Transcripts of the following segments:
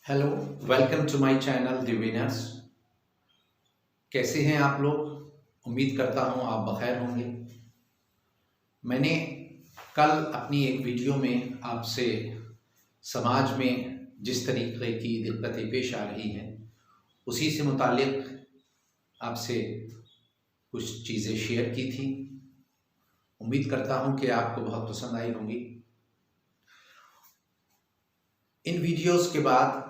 Hello, welcome to my channel the winners. कैसे हैं आप लोग? उम्मीद करता हूं आप बखैर होंगे। मैंने कल अपनी एक वीडियो में आपसे समाज में जिस तरीके की दिक्कतें पेश आ रही हैं उसी से मुतालिक आपसे कुछ चीज़ें शेयर की थी। उम्मीद करता हूं कि आपको बहुत पसंद आई होंगी। इन वीडियोस के बाद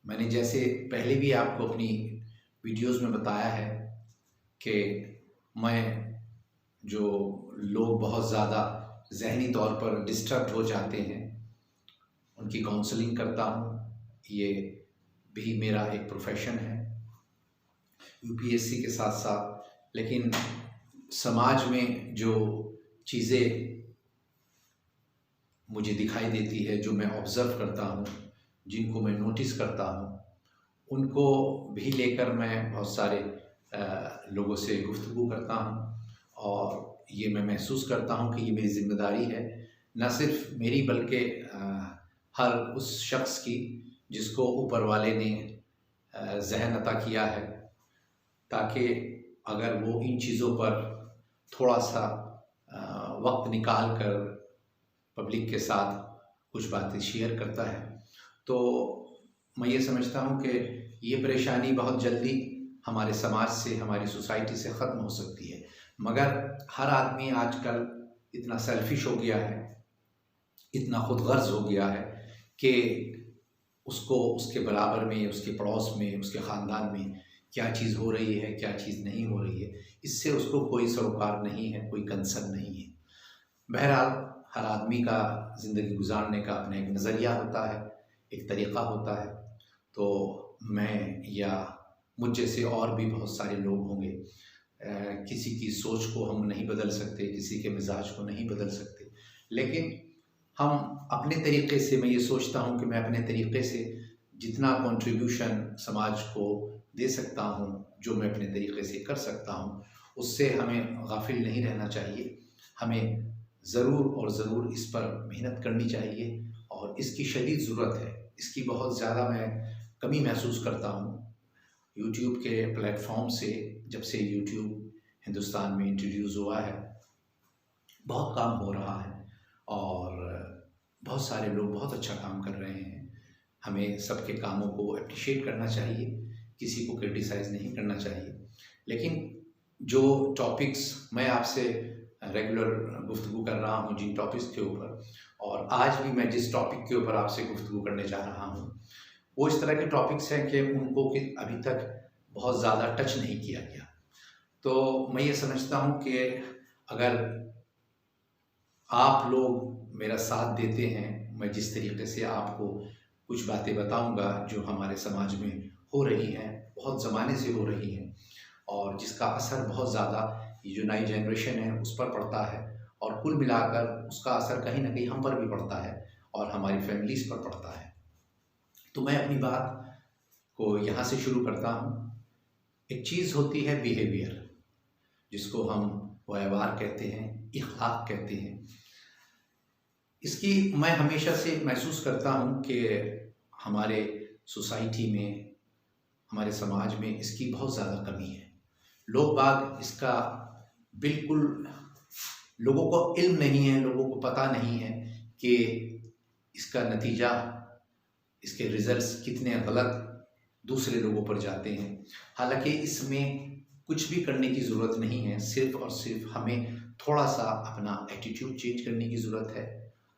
मैंने जैसे पहले भी आपको अपनी वीडियोस में बताया है कि मैं जो लोग बहुत ज़्यादा ज़हनी तौर पर डिस्टर्ब हो जाते हैं उनकी काउंसलिंग करता हूँ। ये भी मेरा एक प्रोफेशन है यूपीएससी के साथ साथ। लेकिन समाज में जो चीज़ें मुझे दिखाई देती है, जो मैं ऑब्ज़र्व करता हूँ, जिनको मैं नोटिस करता हूँ, उनको भी लेकर मैं बहुत सारे लोगों से गुफ्तगू करता हूँ। और ये मैं महसूस करता हूँ कि ये मेरी ज़िम्मेदारी है, न सिर्फ मेरी बल्कि हर उस शख्स की जिसको ऊपर वाले ने ज़हन अता किया है, ताकि अगर वो इन चीज़ों पर थोड़ा सा वक्त निकाल कर पब्लिक के साथ कुछ बातें शेयर करता है तो मैं ये समझता हूँ कि ये परेशानी बहुत जल्दी हमारे समाज से, हमारी सोसाइटी से ख़त्म हो सकती है। मगर हर आदमी आजकल इतना सेल्फिश हो गया है, इतना खुदगर्ज़ हो गया है कि उसको उसके बराबर में, उसके पड़ोस में, उसके ख़ानदान में क्या चीज़ हो रही है, क्या चीज़ नहीं हो रही है, इससे उसको कोई सरोकार नहीं है, कोई कंसर्न नहीं है। बहरहाल हर आदमी का ज़िंदगी गुजारने का अपना एक नज़रिया होता है, एक तरीक़ा होता है। तो मैं या मुझ जैसे और भी बहुत सारे लोग होंगे, किसी की सोच को हम नहीं बदल सकते, किसी के मिजाज को नहीं बदल सकते, लेकिन हम अपने तरीक़े से, मैं ये सोचता हूँ कि मैं अपने तरीक़े से जितना कंट्रीब्यूशन समाज को दे सकता हूँ, जो मैं अपने तरीक़े से कर सकता हूँ, उससे हमें गाफिल नहीं रहना चाहिए। हमें ज़रूर और ज़रूर इस पर मेहनत करनी चाहिए और इसकी शदीद ज़रूरत है। इसकी बहुत ज़्यादा मैं कमी महसूस करता हूँ। यूट्यूब के प्लेटफॉर्म से, जब से यूट्यूब हिंदुस्तान में इंट्रोड्यूस हुआ है, बहुत काम हो रहा है और बहुत सारे लोग बहुत अच्छा काम कर रहे हैं। हमें सबके कामों को अप्रिशिएट करना चाहिए, किसी को क्रिटिसाइज़ नहीं करना चाहिए। लेकिन जो टॉपिक्स मैं आपसे रेगुलर गुफ्तगू कर रहा हूँ, जिन टॉपिक्स के ऊपर, और आज भी मैं जिस टॉपिक के ऊपर आपसे गुफ्तगू करने जा रहा हूँ, वो इस तरह के टॉपिक्स हैं कि उनको कि अभी तक बहुत ज़्यादा टच नहीं किया गया। तो मैं ये समझता हूँ कि अगर आप लोग मेरा साथ देते हैं, मैं जिस तरीके से आपको कुछ बातें बताऊंगा जो हमारे समाज में हो रही हैं, बहुत ज़माने से हो रही हैं, और जिसका असर बहुत ज़्यादा ये जो नई जनरेशन है उस पर पड़ता है, और कुल मिलाकर उसका असर कहीं ना कहीं हम पर भी पड़ता है और हमारी फैमिलीज़ पर पड़ता है। तो मैं अपनी बात को यहाँ से शुरू करता हूँ। एक चीज़ होती है बिहेवियर, जिसको हम व्यवहार कहते हैं, इखलाक कहते हैं। इसकी मैं हमेशा से महसूस करता हूँ कि हमारे सोसाइटी में, हमारे समाज में इसकी बहुत ज़्यादा कमी है। लोग बाग इसका बिल्कुल, लोगों को इल्म नहीं है, लोगों को पता नहीं है कि इसका नतीजा, इसके रिज़ल्ट्स कितने गलत दूसरे लोगों पर जाते हैं। हालांकि इसमें कुछ भी करने की ज़रूरत नहीं है, सिर्फ़ और सिर्फ हमें थोड़ा सा अपना एटीट्यूड चेंज करने की ज़रूरत है,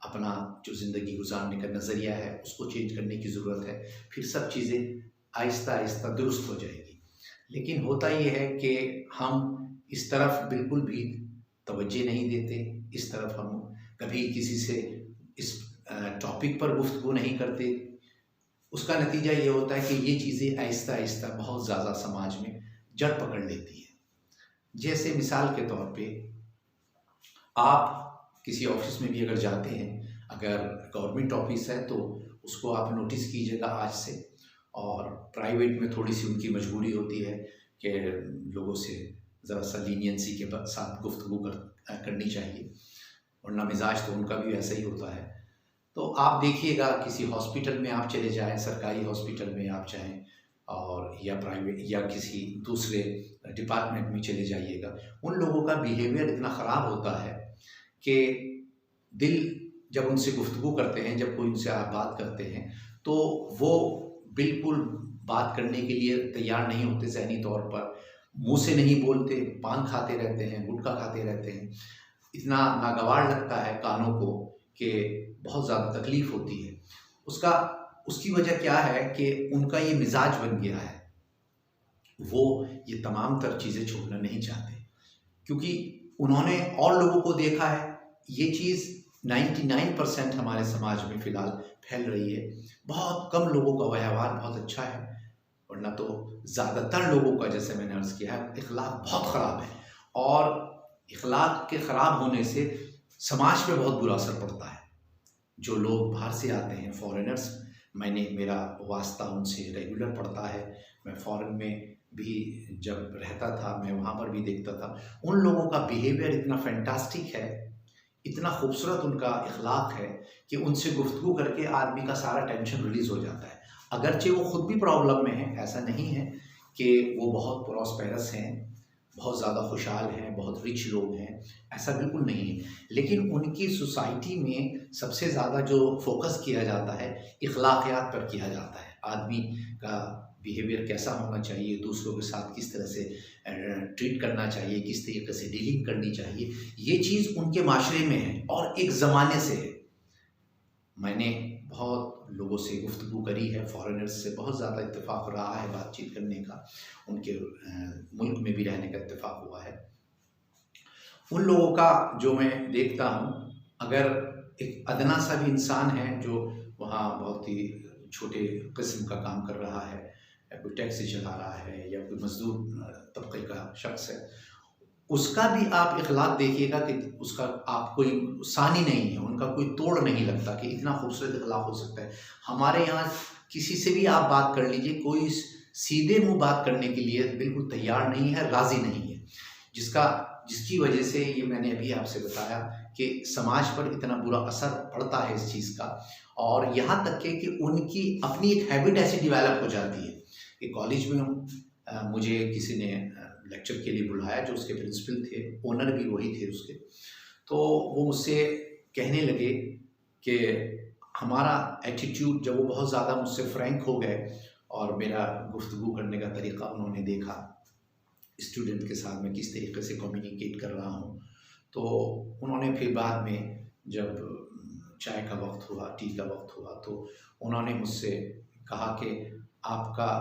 अपना जो ज़िंदगी गुजारने का नज़रिया है उसको चेंज करने की ज़रूरत है। फिर सब चीज़ें आहिस्ता आहिस्ता दुरुस्त हो जाएगी। लेकिन होता ये है कि हम इस तरफ बिल्कुल भी तवज्जो नहीं देते, इस तरफ हम कभी किसी से इस टॉपिक पर गुफ्तगू नहीं करते। उसका नतीजा ये होता है कि ये चीज़ें आहिस्ता आहिस्ता बहुत ज़्यादा समाज में जड़ पकड़ लेती है। जैसे मिसाल के तौर पे, आप किसी ऑफिस में भी अगर जाते हैं, अगर गवर्नमेंट ऑफिस है तो उसको आप नोटिस कीजिएगा आज से, और प्राइवेट में थोड़ी सी उनकी मजबूरी होती है कि लोगों से ज़रा सा लीनियंसी के साथ गुफ्तगू करनी चाहिए, वरना मिजाज तो उनका भी ऐसा ही होता है। तो आप देखिएगा किसी हॉस्पिटल में आप चले जाएँ, सरकारी हॉस्पिटल में आप जाएँ और या प्राइवेट या किसी दूसरे डिपार्टमेंट में चले जाइएगा, उन लोगों का बिहेवियर इतना ख़राब होता है कि दिल जब उनसे गुफ्तगू करते हैं, जब कोई उनसे आप बात करते हैं, तो वो बिल्कुल बात करने के लिए तैयार नहीं होते ज़हनी तौर पर। मुँह से नहीं बोलते, पान खाते रहते हैं, गुटखा खाते रहते हैं। इतना नागवार लगता है कानों को कि बहुत ज़्यादा तकलीफ़ होती है। उसकी वजह क्या है कि उनका ये मिज़ाज बन गया है। वो ये तमाम तर चीज़ें छोड़ना नहीं चाहते क्योंकि उन्होंने और लोगों को देखा है। ये चीज़ 99% हमारे समाज में फ़िलहाल फैल रही है। बहुत कम लोगों का व्यवहार बहुत अच्छा है, वरना तो ज़्यादातर लोगों का, जैसे मैंने अर्ज़ किया है, इख़लाक़ बहुत ख़राब है और इख़लाक़ के ख़राब होने से समाज पे बहुत बुरा असर पड़ता है। जो लोग बाहर से आते हैं, फ़ॉरेनर्स, मेरा वास्ता उनसे रेगुलर पड़ता है। मैं फ़ॉरेन में भी जब रहता था, मैं वहाँ पर भी देखता था। उन लोगों का बिहेवियर इतना फैंटास्टिक है, इतना खूबसूरत उनका इख़लाक़ है कि उनसे गुफ्तगू करके आदमी का सारा टेंशन रिलीज़ हो जाता है। अगरचे वो ख़ुद भी प्रॉब्लम में हैं, ऐसा नहीं है कि वो बहुत प्रॉस्पेरस हैं, बहुत ज़्यादा खुशहाल हैं, बहुत रिच लोग हैं, ऐसा बिल्कुल नहीं है। लेकिन उनकी सोसाइटी में सबसे ज़्यादा जो फ़ोकस किया जाता है, इख़लाक़ियात पर किया जाता है। आदमी का बिहेवियर कैसा होना चाहिए, दूसरों के साथ किस तरह से ट्रीट करना चाहिए, किस तरीके से डीलिंग करनी चाहिए, ये चीज़ उनके माशरे में है और एक ज़माने से है। मैंने बहुत लोगों से गुफ्तगू करी है, फ़ॉरेनर्स से बहुत ज़्यादा इत्तेफ़ाक रहा है बातचीत करने का, उनके मुल्क में भी रहने का इत्तेफ़ाक हुआ है। उन लोगों का जो मैं देखता हूँ, अगर एक अदना सा भी इंसान है जो वहाँ बहुत ही छोटे किस्म का काम कर रहा है, या कोई टैक्सी चला रहा है, या कोई मज़दूर तबके का शख्स है, उसका भी आप इख़लाक़ देखिएगा कि उसका आप कोई सानी नहीं है, उनका कोई तोड़ नहीं लगता कि इतना खूबसूरत इख़लाक़ हो सकता है। हमारे यहाँ किसी से भी आप बात कर लीजिए, कोई सीधे मुँह बात करने के लिए बिल्कुल तैयार नहीं है, राज़ी नहीं है। जिसकी वजह से ये मैंने अभी आपसे बताया कि समाज पर इतना बुरा असर पड़ता है इस चीज़ का, और यहाँ तक के कि उनकी अपनी एक हैबिट ऐसी डेवलप हो जाती है कि कॉलेज में मुझे किसी ने लेक्चर के लिए बुलाया, जो उसके प्रिंसिपल थे, ओनर भी वही थे उसके। तो वो मुझसे कहने लगे कि हमारा एटीट्यूड, जब वो बहुत ज़्यादा मुझसे फ्रैंक हो गए और मेरा गुफ्तगू करने का तरीक़ा उन्होंने देखा, स्टूडेंट के साथ मैं किस तरीके से कम्युनिकेट कर रहा हूँ, तो उन्होंने फिर बाद में जब चाय का वक्त हुआ, टी का वक्त हुआ, तो उन्होंने मुझसे कहा कि आपका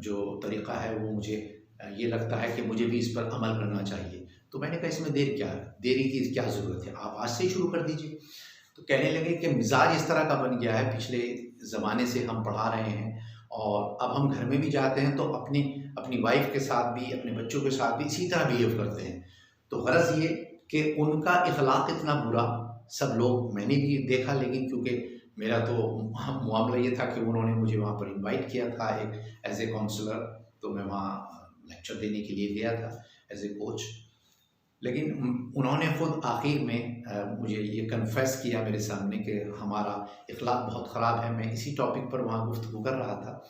जो तरीक़ा है वो मुझे ये लगता है कि मुझे भी इस पर अमल करना चाहिए। तो मैंने कहा इसमें देरी की क्या ज़रूरत है, आप आज से ही शुरू कर दीजिए। तो कहने लगे कि मिज़ाज इस तरह का बन गया है, पिछले ज़माने से हम पढ़ा रहे हैं और अब हम घर में भी जाते हैं तो अपनी वाइफ के साथ भी, अपने बच्चों के साथ भी इसी तरह बिहेव करते हैं। तो ग़रज़ ये कि उनका इख़लाक़ इतना बुरा, सब लोग, मैंने भी देखा, लेकिन क्योंकि मेरा तो मामला ये था कि उन्होंने मुझे वहाँ पर इनवाइट किया था एक एज़ ए काउंसलर, तो मैं वहाँ लेक्चर देने के लिए गया था एज़ ए कोच। लेकिन उन्होंने ख़ुद आखिर में मुझे ये कन्फेस किया मेरे सामने कि हमारा इख़लाक़ बहुत ख़राब है। मैं इसी टॉपिक पर वहाँ गुफ्तगू कर रहा था,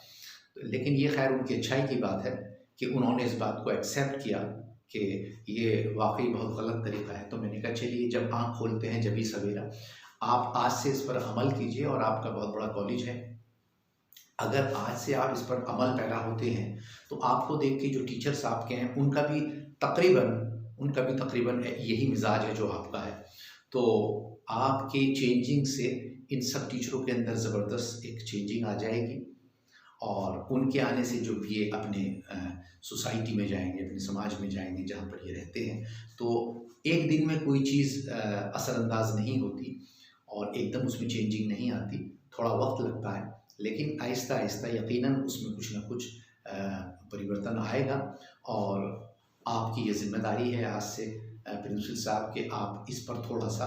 लेकिन ये खैर उनकी अच्छाई की बात है कि उन्होंने इस बात को एक्सेप्ट किया कि ये वाकई बहुत गलत तरीक़ा है। तो मैंने कहा चलिए, जब आँख खोलते हैं जब ही सवेरा, आप आज से इस पर अमल कीजिए और आपका बहुत बड़ा कॉलेज है। अगर आज से आप इस पर अमल पैरा होते हैं तो आपको देख के जो टीचर्स आपके हैं उनका भी तकरीबन यही मिजाज है जो आपका है। तो आपके चेंजिंग से इन सब टीचरों के अंदर ज़बरदस्त एक चेंजिंग आ जाएगी, और उनके आने से जो भी ये अपने सोसाइटी में जाएंगे, अपने समाज में जाएंगे जहाँ पर ये रहते हैं, तो एक दिन में कोई चीज़ असरअंदाज नहीं होती और एकदम उसमें चेंजिंग नहीं आती, थोड़ा वक्त लगता है, लेकिन आहिस्ता आहिस्ता यकीनन उसमें कुछ ना कुछ परिवर्तन आएगा। और आपकी ये ज़िम्मेदारी है आज से प्रिंसिपल साहब कि आप इस पर थोड़ा सा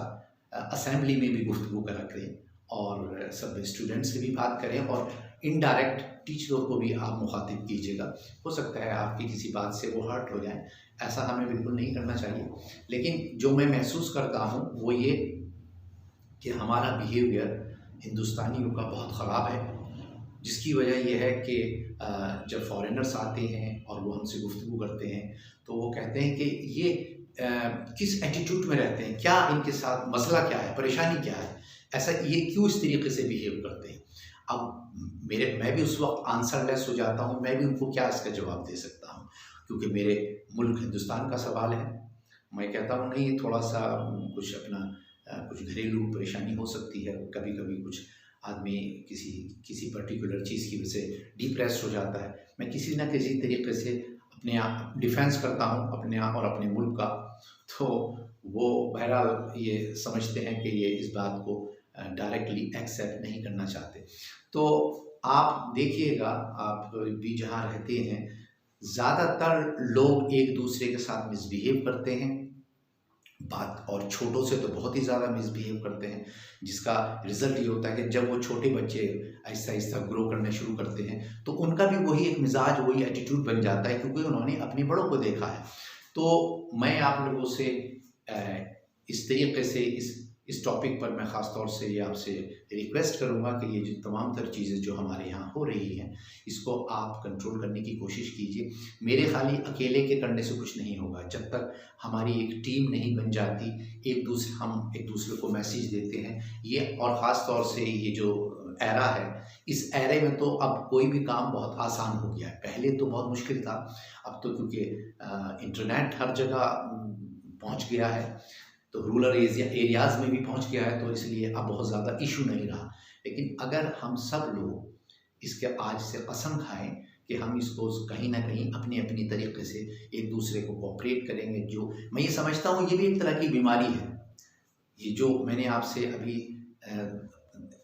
असेंबली में भी गुफ्तगू करा करें और सब स्टूडेंट्स से भी बात करें, और इनडायरेक्ट टीचरों को भी आप मुखातिब कीजिएगा। हो सकता है आपकी किसी बात से वो हर्ट हो जाए, ऐसा हमें बिल्कुल नहीं करना चाहिए। लेकिन जो मैं महसूस करता हूँ वो ये कि हमारा बिहेवियर हिंदुस्तानियों का बहुत ख़राब है, जिसकी वजह ये है कि जब फॉरेनर्स आते हैं और वो हमसे गुफ्तगू करते हैं तो वो कहते हैं कि ये किस एटीट्यूड में रहते हैं, क्या इनके साथ मसला क्या है, परेशानी क्या है, ऐसा ये क्यों इस तरीके से बिहेव करते हैं। अब मैं भी उस वक्त आंसरलेस हो जाता हूँ, मैं भी उनको क्या इसका जवाब दे सकता हूँ, क्योंकि मेरे मुल्क हिंदुस्तान का सवाल है। मैं कहता हूँ नहीं, थोड़ा सा कुछ अपना कुछ घरेलू परेशानी हो सकती है, कभी कभी कुछ आदमी किसी किसी पर्टिकुलर चीज़ की वजह से डिप्रेस हो जाता है। मैं किसी न किसी तरीके से अपने आप डिफेंस करता हूँ अपने आप और अपने मुल्क का। तो वो बहरहाल ये समझते हैं कि ये इस बात को डायरेक्टली एक्सेप्ट नहीं करना चाहते। तो आप देखिएगा, आप भी जहाँ रहते हैं ज़्यादातर लोग एक दूसरे के साथ मिसबिहेव करते हैं बात, और छोटों से तो बहुत ही ज़्यादा मिसबिहेव करते हैं, जिसका रिज़ल्ट ये होता है कि जब वो छोटे बच्चे आहिस्ता आहिस्ता ग्रो करने शुरू करते हैं तो उनका भी वही एक मिजाज, वही एटीट्यूड बन जाता है, क्योंकि उन्होंने अपने बड़ों को देखा है। तो मैं आप लोगों से इस तरीके से इस टॉपिक पर मैं ख़ास तौर से ये आपसे रिक्वेस्ट करूँगा कि ये जो तमाम तर चीज़ें जो हमारे यहाँ हो रही हैं, इसको आप कंट्रोल करने की कोशिश कीजिए। मेरे खाली अकेले के करने से कुछ नहीं होगा, जब तक हमारी एक टीम नहीं बन जाती, हम एक दूसरे को मैसेज देते हैं ये, और ख़ास तौर से ये जो एरा है, इस एरे में तो अब कोई भी काम बहुत आसान हो गया है। पहले तो बहुत मुश्किल था, अब तो क्योंकि इंटरनेट हर जगह पहुँच गया है, तो रूरल एरियाज़ में भी पहुंच गया है, तो इसलिए अब बहुत ज़्यादा इशू नहीं रहा। लेकिन अगर हम सब लोग इसके आज से कसम खाएं कि हम इसको कहीं ना कहीं अपनी अपनी तरीके से एक दूसरे को कोऑपरेट करेंगे, जो मैं ये समझता हूँ ये भी एक तरह की बीमारी है। ये जो मैंने आपसे अभी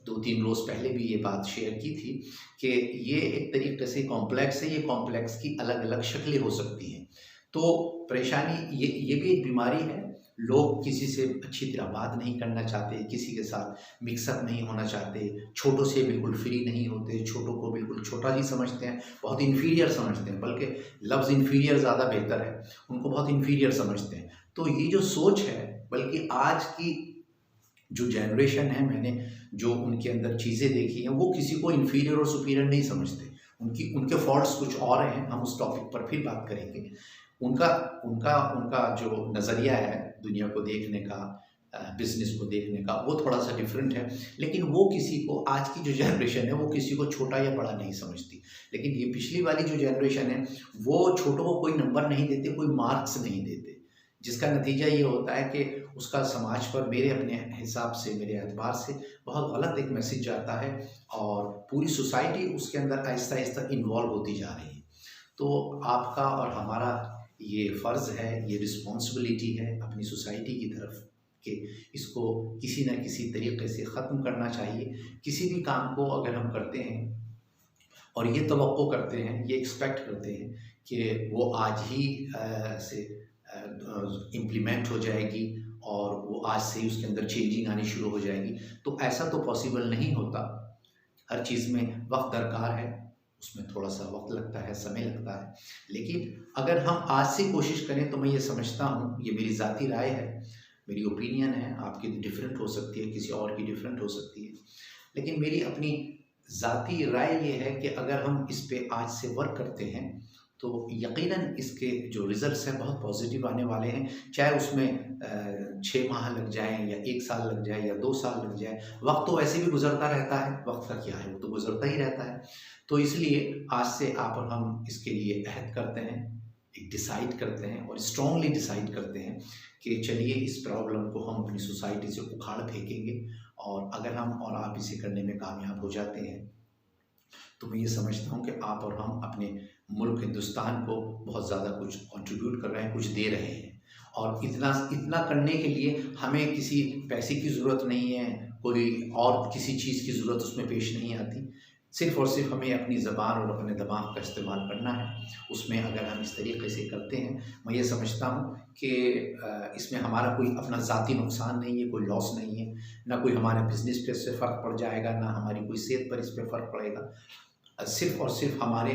2-3 रोज़ पहले भी ये बात शेयर की थी कि ये एक तरीके से कॉम्प्लेक्स है, ये कॉम्प्लेक्स की अलग अलग शक्लें हो सकती हैं। तो परेशानी ये भी एक बीमारी है। लोग किसी से अच्छी तरह बात नहीं करना चाहते, किसी के साथ मिक्सअप नहीं होना चाहते, छोटों से बिल्कुल फ्री नहीं होते, छोटों को बिल्कुल छोटा ही समझते हैं, बहुत इन्फीरियर समझते हैं, बल्कि लफ्ज़ इन्फीरियर ज़्यादा बेहतर है, उनको बहुत इन्फीरियर समझते हैं। तो ये जो सोच है, बल्कि आज की जो जनरेशन है, मैंने जो उनके अंदर चीज़ें देखी हैं, वो किसी को इन्फीरियर और सुपीरियर नहीं समझते। उनके फॉल्ट्स कुछ और हैं, हम उस टॉपिक पर फिर बात करेंगे। उनका उनका उनका जो नज़रिया है दुनिया को देखने का, बिज़नेस को देखने का, वो थोड़ा सा डिफरेंट है। लेकिन वो किसी को, आज की जो जनरेशन है वो किसी को छोटा या बड़ा नहीं समझती। लेकिन ये पिछली वाली जो जनरेशन है वो छोटों को कोई नंबर नहीं देते, कोई मार्क्स नहीं देते, जिसका नतीजा ये होता है कि उसका समाज पर, मेरे अपने हिसाब से, मेरे एतबार से बहुत गलत एक मैसेज जाता है, और पूरी सोसाइटी उसके अंदर आहिस्ता आहिस्ता इन्वॉल्व होती जा रही है। तो आपका और हमारा ये फ़र्ज़ है, ये रिस्पॉन्सिबिलिटी है अपनी सोसाइटी की तरफ कि इसको किसी न किसी तरीके से ख़त्म करना चाहिए। किसी भी काम को अगर हम करते हैं और ये तवक्को करते हैं, ये एक्सपेक्ट करते हैं कि वो आज ही से इम्प्लीमेंट हो जाएगी और वो आज से ही उसके अंदर चेंजिंग आनी शुरू हो जाएगी, तो ऐसा तो पॉसिबल नहीं होता। हर चीज़ में वक्त दरकार है, उसमें थोड़ा सा वक्त लगता है, समय लगता है। लेकिन अगर हम आज से कोशिश करें तो मैं ये समझता हूँ, ये मेरी ज़ाती राय है, मेरी ओपिनियन है, आपकी डिफरेंट हो सकती है, किसी और की डिफरेंट हो सकती है, लेकिन मेरी अपनी ज़ाती राय ये है कि अगर हम इस पे आज से वर्क करते हैं तो यकीनन इसके जो रिज़ल्ट्स हैं बहुत पॉजिटिव आने वाले हैं। चाहे उसमें 6 माह लग जाएँ या 1 साल लग जाए या 2 साल लग जाए, वक्त तो वैसे भी गुज़रता रहता है, वक्त का क्या है, वो तो गुज़रता ही रहता है। तो इसलिए आज से आप और हम इसके लिए अहद करते हैं, एक डिसाइड करते हैं और स्ट्रॉन्गली डिसाइड करते हैं कि चलिए इस प्रॉब्लम को हम अपनी सोसाइटी से उखाड़ फेंकेंगे, और अगर हम और आप इसे करने में कामयाब हो जाते हैं तो मैं ये समझता हूँ कि आप और हम अपने मुल्क हिंदुस्तान को बहुत ज़्यादा कुछ कंट्रीब्यूट कर रहे हैं, कुछ दे रहे हैं। और इतना करने के लिए हमें किसी पैसे की ज़रूरत नहीं है, कोई और किसी चीज़ की ज़रूरत उसमें पेश नहीं आती। सिर्फ़ और सिर्फ हमें अपनी ज़बान और अपने दिमाग का इस्तेमाल करना है। उसमें अगर हम इस तरीके से करते हैं, मैं ये समझता हूँ कि इसमें हमारा कोई अपना ज़ाती नुकसान नहीं है, कोई लॉस नहीं है, ना कोई हमारे बिज़नेस पे इससे फ़र्क पड़ जाएगा, ना हमारी कोई सेहत पर इस पे फ़र्क पड़ेगा। सिर्फ़ और सिर्फ हमारे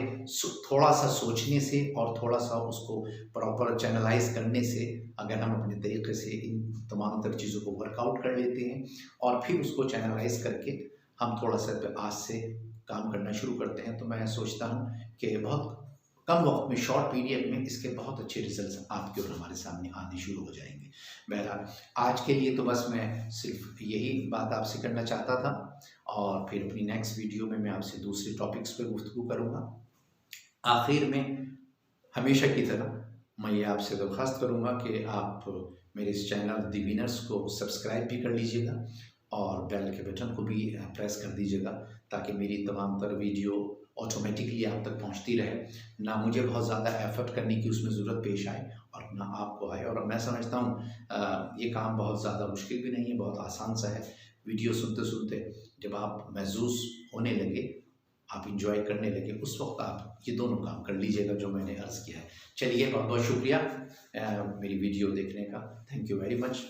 थोड़ा सा सोचने से और थोड़ा सा उसको प्रॉपर चैनलाइज़ करने से, अगर हम अपने तरीके से इन तमाम तर चीज़ों को वर्कआउट कर लेते हैं और फिर उसको चैनलाइज़ करके हम थोड़ा सा आज से काम करना शुरू करते हैं तो मैं सोचता हूँ कि बहुत कम वक्त में, शॉर्ट पीरियड में इसके बहुत अच्छे रिजल्ट्स आपके और हमारे सामने आने शुरू हो जाएंगे। बहरहाल आज के लिए तो बस मैं सिर्फ यही बात आपसे करना चाहता था, और फिर अपनी नेक्स्ट वीडियो में मैं आपसे दूसरे टॉपिक्स पर गुफ्तगू करूँगा। आखिर में हमेशा की तरह मैं ये आपसे दरख्वास्त करूँगा कि आप मेरे इस चैनल दी विनर्स को सब्सक्राइब भी कर लीजिएगा और बेल के बटन को भी प्रेस कर दीजिएगा, ताकि मेरी तमाम तर वीडियो ऑटोमेटिकली आप तक पहुंचती रहे, ना मुझे बहुत ज़्यादा एफर्ट करने की उसमें ज़रूरत पेश आए और ना आपको आए। और मैं समझता हूँ ये काम बहुत ज़्यादा मुश्किल भी नहीं है, बहुत आसान सा है। वीडियो सुनते सुनते जब आप महसूस होने लगे, आप इंजॉय करने लगे, उस वक्त आप ये दोनों काम कर लीजिएगा जो मैंने अर्ज़ किया है। चलिए, बहुत बहुत शुक्रिया मेरी वीडियो देखने का। Thank you very much.